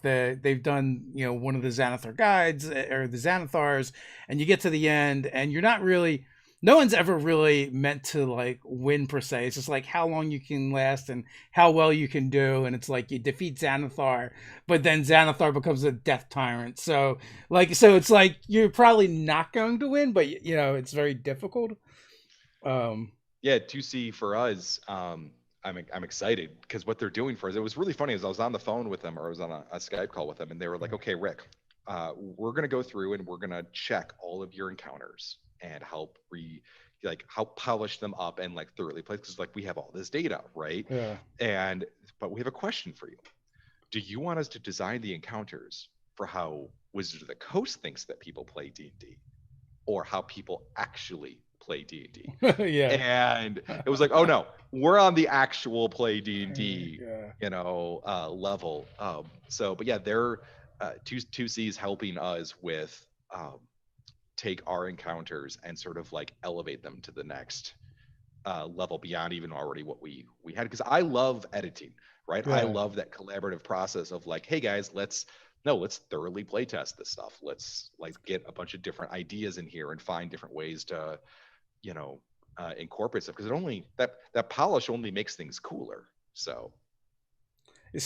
S1: of the Xanathar guides or the Xanathars, and you get to the end and you're not really, no one's ever really meant to like win per se. It's just like how long you can last and how well you can do, and it's like you defeat Xanathar, but then Xanathar becomes a death tyrant. So it's like you're probably not going to win, but it's very difficult.
S2: Yeah, 2C for us, I'm excited because what they're doing for us, it was really funny. As I was on the phone with them, or I was on a Skype call with them, and they were like, okay, Rick, we're going to go through and we're going to check all of your encounters and help polish them up and like thoroughly play, because like we have all this data, right?
S1: Yeah.
S2: But we have a question for you. Do you want us to design the encounters for how Wizards of the Coast thinks that people play D&D, or how people actually play D&D?
S1: Yeah.
S2: And it was like, oh no, we're on the actual play D&D
S1: Yeah.
S2: level. But yeah, they're 2C's helping us with take our encounters and sort of like elevate them to the next level beyond even already what we had, because I love editing, right? I
S1: Yeah.
S2: love that collaborative process of like, hey guys, let's thoroughly play test this stuff. Let's like get a bunch of different ideas in here and find different ways to incorporate stuff, because it only that polish only makes things cooler. So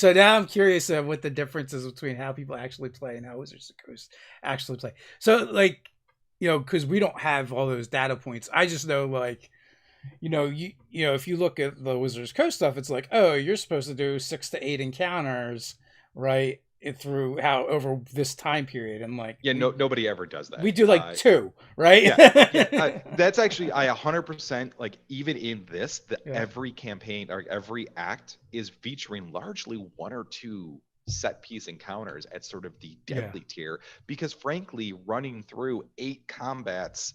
S1: now I'm curious of what the difference is between how people actually play and how Wizards of the Coast actually play. So like, because we don't have all those data points. I just know like, if you look at the Wizards Coast stuff, it's like, oh, you're supposed to do 6 to 8 encounters, right? Through how over this time period, and like,
S2: nobody ever does that.
S1: We do like 2, right?
S2: That's actually, I 100%, like, even in this,
S1: Yeah.
S2: every campaign or every act is featuring largely 1 or 2 set piece encounters at sort of the
S1: Yeah.
S2: deadly tier, because frankly, running through 8 combats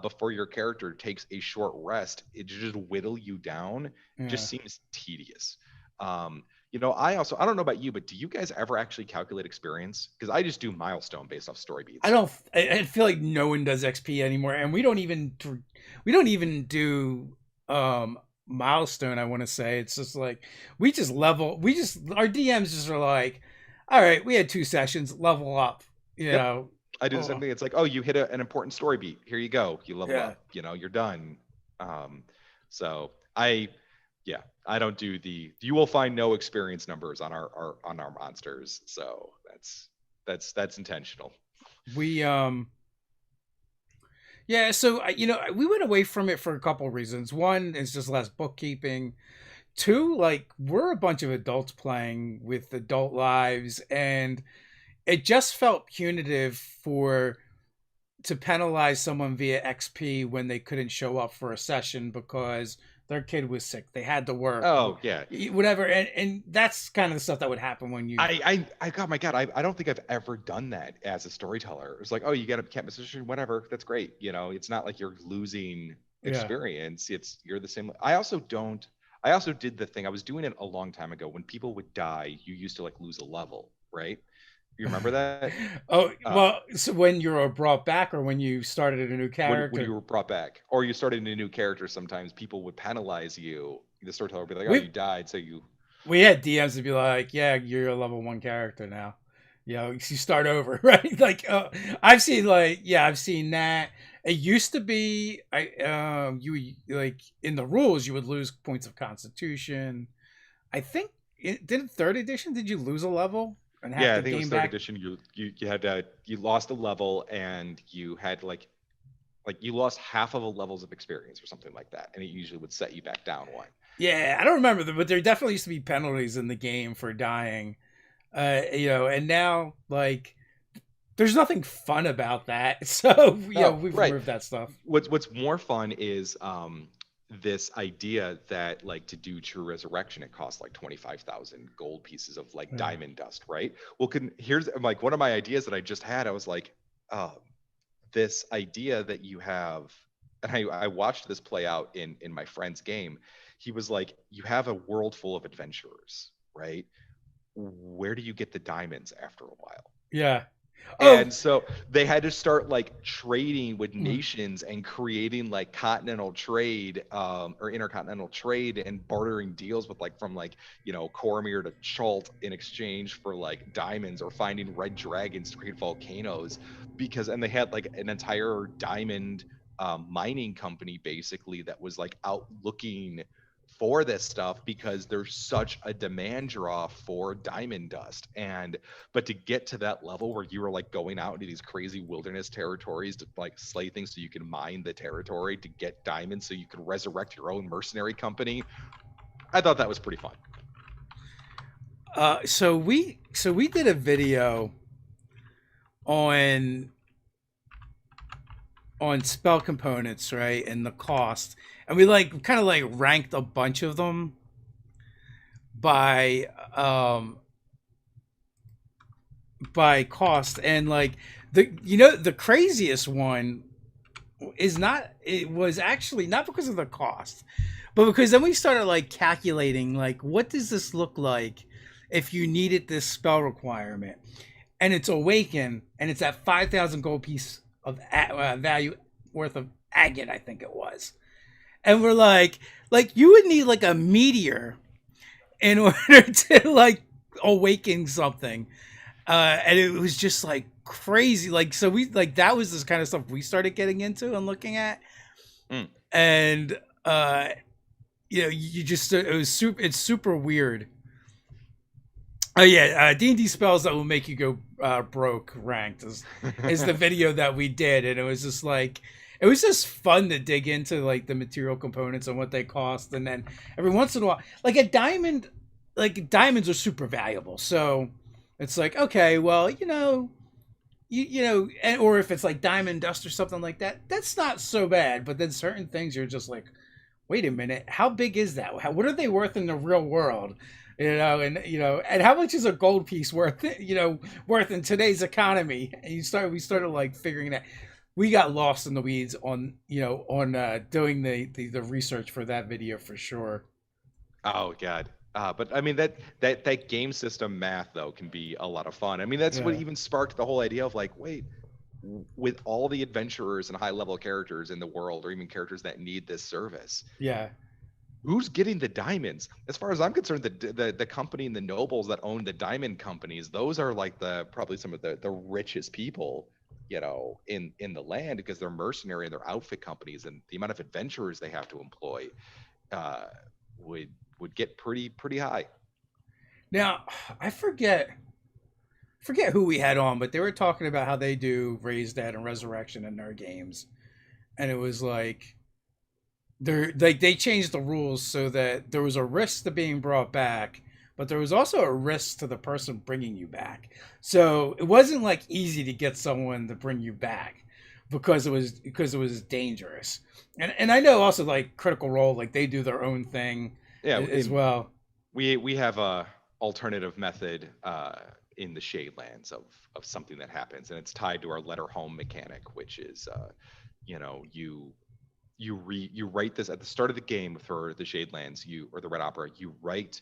S2: before your character takes a short rest, it just whittle you down,
S1: Yeah.
S2: just seems tedious. I don't know about you, but do you guys ever actually calculate experience? Because I just do milestone based off story
S1: I
S2: beats.
S1: don't. I feel like no one does XP anymore, and we don't even do milestone. I want to say it's just like we just level. We just our DMs just are like, all right, we had 2 sessions, level up. You
S2: Yep.
S1: know.
S2: I do the same
S1: Oh,
S2: thing. It's like, oh, you hit an important story beat. Here you go. You level
S1: yeah.
S2: up. You're done. Um, so I don't do the. You will find no experience numbers on our monsters. So that's intentional.
S1: We yeah. So we went away from it for a couple reasons. One is just less bookkeeping. Two, like we're a bunch of adults playing with adult lives, and it just felt punitive for to penalize someone via XP when they couldn't show up for a session because their kid was sick. They had to work,
S2: Oh yeah.
S1: whatever. And that's kind of the stuff that would happen when you.
S2: God, my God, I don't think I've ever done that as a storyteller. It's like, oh, you got a can't miss a session, whatever. That's great. It's not like you're losing
S1: Yeah.
S2: experience. You're the same. I also did the thing. I was doing it a long time ago. When people would die, you used to like lose a level, right? You remember that?
S1: Oh,
S2: Uh,
S1: well, so when you were brought back or when you started a new
S2: when
S1: character?
S2: you were brought back, or you started a new character, sometimes people would penalize you. The storyteller would be like, "Oh,
S1: We
S2: you died, so you."
S1: we had DMs to be like, "Yeah, you're a level 1 character now. You start over." Right? Like I've seen that. It used to be you like in the rules you would lose points of constitution. I think did 3rd edition did you lose a level and have
S2: Yeah,
S1: to
S2: I think it was
S1: gain
S2: third
S1: back?
S2: edition. You had to you lost a level, and you had like you lost half of a levels of experience or something like that, and it usually would set you back down one.
S1: Yeah, I don't remember them, but there definitely used to be penalties in the game for dying. And now like there's nothing fun about that. So
S2: Oh,
S1: we've
S2: right.
S1: removed that stuff.
S2: What's more fun is this idea that like to do true resurrection it costs like 25,000 gold pieces of like
S1: Yeah.
S2: diamond dust, right? Well, here's like one of my ideas that I just had. I was like, uh, this idea that you have, and I watched this play out in my friend's game. He was like, you have a world full of adventurers, right? Where do you get the diamonds after a while?
S1: Yeah. Oh,
S2: And so they had to start like trading with
S1: mm,
S2: nations and creating like continental trade, or intercontinental trade, and bartering deals with like from like Cormyr to Chult in exchange for like diamonds, or finding red dragons to create volcanoes, and they had like an entire diamond mining company basically that was like out looking for this stuff because there's such a demand draw for diamond dust. And but to get to that level where you were like going out into these crazy wilderness territories to like slay things so you can mine the territory to get diamonds so you could resurrect your own mercenary company, I thought that was pretty fun.
S1: so we did a video on spell components, right, and the cost, and we like kind of like ranked a bunch of them by cost, and like the craziest one it was actually not because of the cost, but because then we started like calculating like what does this look like if you needed this spell requirement, and it's awaken, and it's at 5,000 gold piece of value worth of agate, I think it was. And we're like you would need like a meteor in order to like awaken something. And it was just like crazy. Like, so we like that was this kind of stuff we started getting into and looking at.
S2: Mm.
S1: And you just it's super weird. Oh yeah, D&D spells that will make you go broke ranked is the video that we did, and it was just fun to dig into like the material components and what they cost, and then every once in a while, like a diamond, like diamonds are super valuable, so it's like okay, well or if it's like diamond dust or something like that, that's not so bad, but then certain things you're just like, wait a minute, how big is that? What are they worth in the real world? And how much is a gold piece worth, worth in today's economy? And we started like figuring that. We got lost in the weeds on, doing the research for that video for sure.
S2: Oh God. But I mean that game system math though can be a lot of fun. I mean that's what
S1: Yeah.
S2: even sparked the whole idea of like, wait, with all the adventurers and high level characters in the world, or even characters that need this service,
S1: Yeah.
S2: who's getting the diamonds? As far as I'm concerned, the company and the nobles that own the diamond companies, those are like the probably some of the richest people, in the land, because they're mercenary and they're outfit companies, and the amount of adventurers they have to employ uh, would get pretty high.
S1: Now, I forget who we had on, but they were talking about how they do Raise Dead and Resurrection in their games, and it was like they changed the rules so that there was a risk to being brought back, but there was also a risk to the person bringing you back. So it wasn't like easy to get someone to bring you back because it was dangerous. And I know also like Critical Role, like they do their own thing
S2: Yeah,
S1: as well.
S2: we have a alternative method in the Shadelands of something that happens, and it's tied to our letter home mechanic, which is you write this at the start of the game for the Shadelands, or the Red Opera, you write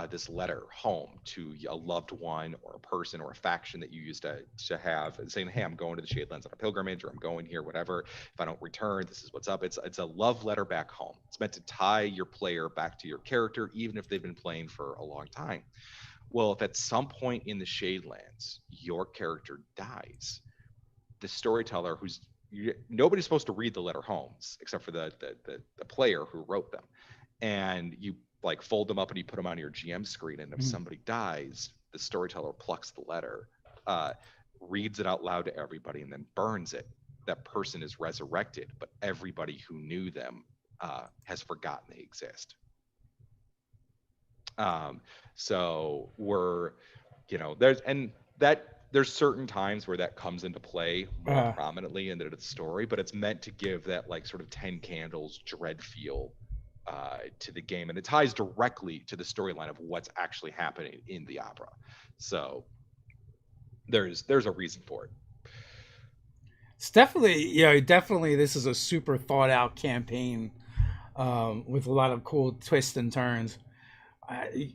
S2: this letter home to a loved one or a person or a faction that you used to have, saying, hey, I'm going to the Shadelands on a pilgrimage, or I'm going here, whatever. If I don't return, this is what's up. It's a love letter back home. It's meant to tie your player back to your character, even if they've been playing for a long time. Well, if at some point in the Shadelands your character dies, the storyteller, nobody's supposed to read the letter homes except for the player who wrote them, and you like fold them up and you put them on your GM screen, and if
S1: Mhm.
S2: somebody dies, the storyteller plucks the letter, reads it out loud to everybody, and then burns it. That person is resurrected, but everybody who knew them has forgotten they exist. um, so we're there's certain times where that comes into play more
S1: Uh,
S2: prominently in the story, but it's meant to give that like sort of 10 candles dread feel to the game, and it ties directly to the storyline of what's actually happening in the opera. So there's a reason for it.
S1: it's definitely, definitely this is a super thought out campaign, with a lot of cool twists and turns. I,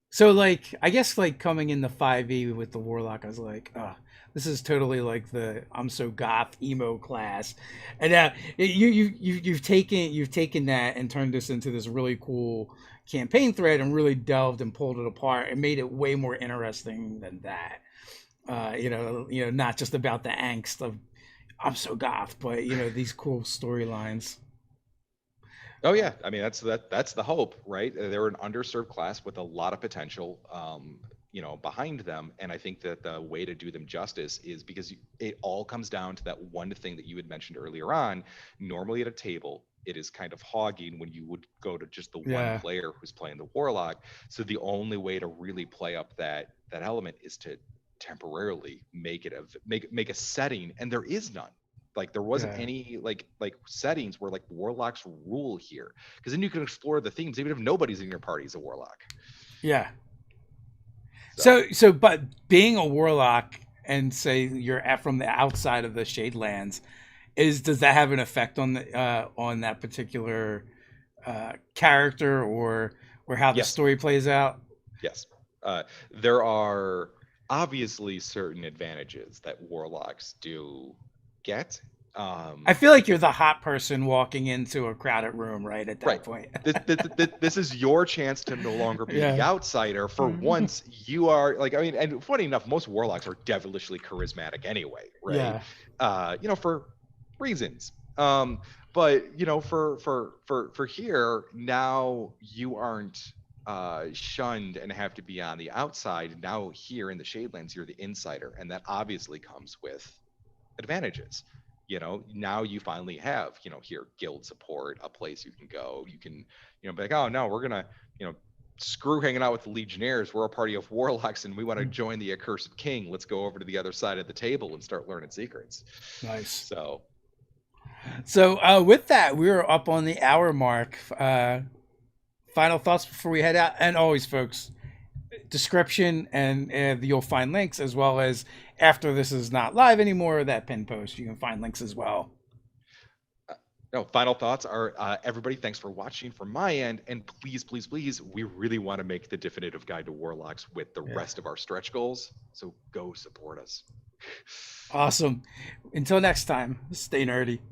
S1: so like I guess like coming into 5e with the Warlock, I was like, oh, this is totally like the I'm so goth emo class, and you've taken that and turned this into this really cool campaign thread and really delved and pulled it apart and made it way more interesting than that. Not just about the angst of I'm so goth, but these cool storylines.
S2: Oh yeah, I mean that's the hope, right? They're an underserved class with a lot of potential, behind them, and I think that the way to do them justice is because it all comes down to that one thing that you had mentioned earlier on. Normally at a table, it is kind of hogging when you would go to just the one
S1: Yeah,
S2: player who's playing the warlock. So the only way to really play up that element is to temporarily make a setting, and there is none. Like there wasn't
S1: yeah,
S2: any like settings where like warlocks rule here, because then you can explore the themes even if nobody's in your party is a warlock.
S1: yeah.
S2: So
S1: But being a warlock and say you're from the outside of the Shadelands, does that have an effect on that particular character or how the
S2: yes,
S1: story plays out?
S2: yes, there are obviously certain advantages that warlocks do get.
S1: I feel like you're the hot person walking into a crowded room, right at
S2: Right.
S1: that point.
S2: This is your chance to no longer be the
S1: Yeah,
S2: outsider. For once, you are like, I mean, and funny enough, most warlocks are devilishly charismatic anyway, right?
S1: yeah,
S2: For reasons. But for here, now you aren't shunned and have to be on the outside. Now here in the Shadelands, you're the insider, and that obviously comes with advantages. Now you finally have here guild support, a place you can go. You can be like, oh no, we're gonna screw hanging out with the legionnaires. We're a party of warlocks and we want to join the accursed king. Let's go over to the other side of the table and start learning secrets.
S1: nice.
S2: So
S1: So with that, we're up on the hour mark. final thoughts before we head out? And always, folks, description and you'll find links, as well as after this is not live anymore, that pin post, you can find links as well.
S2: No, final thoughts are everybody, thanks for watching from my end. And please, please, please, we really want to make the definitive guide to Warlocks with the rest of our stretch goals. So go support us.
S1: Awesome. Until next time, stay nerdy.